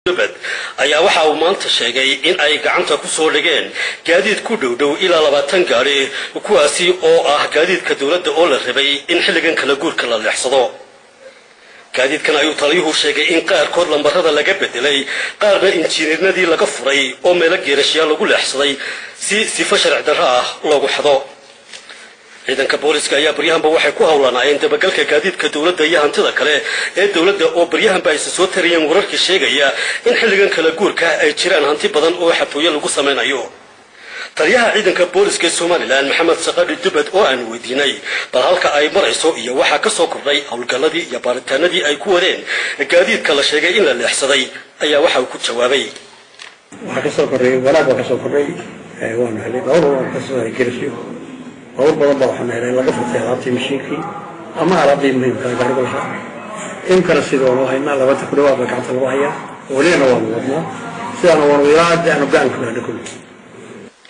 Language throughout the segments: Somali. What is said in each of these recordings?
dubad ayaa waxa uu maanta sheegay in ay gacanta ku soo dhigeen gaadiid ku dhow ilaa 20 gaari kuwaasi oo ah gaadiidka dawladda oo la rabay in xilligan kala guurka la leexsado gaadiidkan ayuu taliyuhu sheegay in qaarkood lambarada laga bedelay qaarna injineernadii laga furay oo meel geerashiya lagu leexsaday si sifo sharci darro ah loogu xado ciidanka booliska ayaa baryahanba waxay ku hawlanaayeen dabagalka gaadiidka dawladda iyo hantida kale ee dawladda oo baryahanba ay soo tariyeen wararka sheegaya in xilligan kala guurka ay jiraan hanti badan oo xatooyo lagu sameeyo taliyaha ciidanka booliska Soomaaliland Maxamed Saqadi Dubad oo aan weydiinay bal halka ay marayso iyo waxa ka soo kordhay hawlgaladii iyo baaritaanadii ay ku wadeen gaadiidka la sheegay in la leexsaday ayaa waxa uu ku jawaabay waxa ka soo kordhay walaal ka soo kordhay waan helay dhowr ka soo geerashiyo أول مرة بروح أنا لقى في الخيارات مشيكي أما على ضي مهم كان قريبها يمكن السيد والله إن الله وتكلوا بقعة الوهية ولينا والله سأنا والوياد أنا بعنك من كله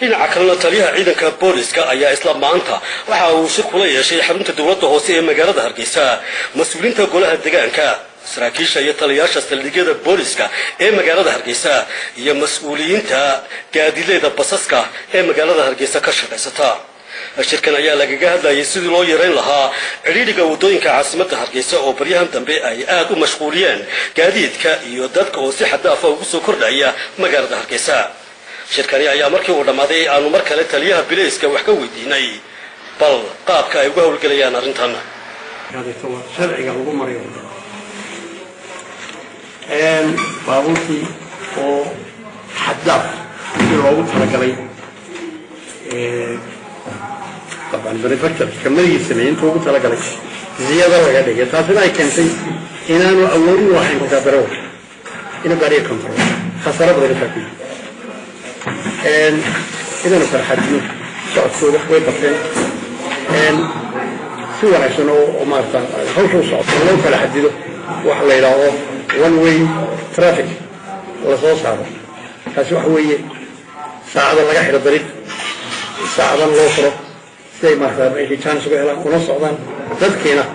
إن عقلنا تريها عيدا كبوليس كأي إسلام معنتا وحاوشك ولا شيء حرمت الدولة هوسية مجرد هرقيسا مسؤولين تقولها الدجان saraakiisha iyo taliyaasha saldhigyada booliska ee magaalada Hargeysa iyo mas'uuliyiinta gaadiidleyda basaska ee magaalada Hargeysa ka shaqeysata shirkan ayaa lagaga hadlayay sidii loo yareyn lahaa ciriiriga wadooyinka caasimadda Hargeysa oo baryahan dambe ay aad u mashquuliyeen gaadiidka iyo dadka oo si xad dhaaf ah ugu soo kordhaya magaalada Hargeysa shirkani ayaa markii uu dhamaaday aanu mar kale taliyaha booliska wax ka weydiinay bal qaabka ay uga hawlgalayaan arrintan sharciga lagu mariyo baabuurti oo xaddaaf si loogu talagalay طبعا بنفكر كمية سنين توقف تلاقي زيادة ولا حاجة تاسنا يكنسي إن أنا أولي واحد مكابرة إن بريء كنترول خسارة بدل فكي إذا نفر حديث شعب سوري ويبقين سوى عشان وما صار هو شو صار لو كلا حديثه وحلا يلاقوا one way traffic ولا صار صعب هسه حويه ساعة الله يحرق الطريق ساعة الله يصرف زي ما هذا اللي كان شغله هلا ونص عضان تذكينا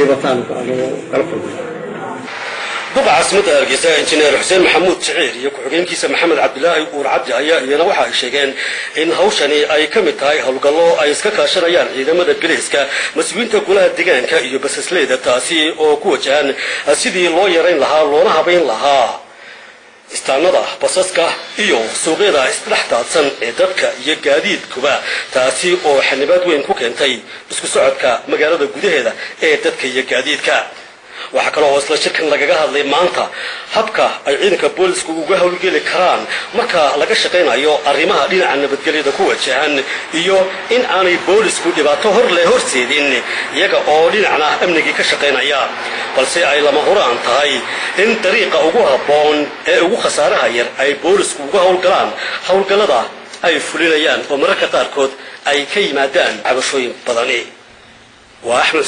لبطان كانوا قلبوا طبعا عاصمة هرقيسا انجنير حسين محمود سعير iyo ku-xigeenkiisa Maxamed Cabdilaahi Uur Cabdi ayaa iyana waxa ay sheegeen in hawshani ay ka mid tahay hawlgallo ay iska kaashanayaan ciidamada booliska mas'uuliyiinta golaha deegaanka iyo basasleyda taasi oo ku wajahan sidii loo yareyn lahaa loona habeyn lahaa istaanada basaska iyo suuqyada isdhaxdaadsan ee dadka iyo gaadiidkuba taasi oo xanibaad weyn ku keentay isku socodka magaalada gudaheeda ee dadka iyo gaadiidka waxa kale oo isla shirkan lagaga hadlay maanta habka ay ciidanka boolisku uga hawlgeli karaan marka laga shaqeynayo arrimaha dhinaca nabadgelyada ku wajahan iyo in aanay boolisku dhibaato horseedin iyaga oo dhinacna amniga ka shaqeynaya balse ay lama huraan tahay in dariiqa ugu habboon ee ugu khasaaraha yar ay boolisku uga hawlgalaan hawlgalada ay fulinayaan oo mararka qaarkood ay ka yimaadaan cabashooyin badani waa Axmed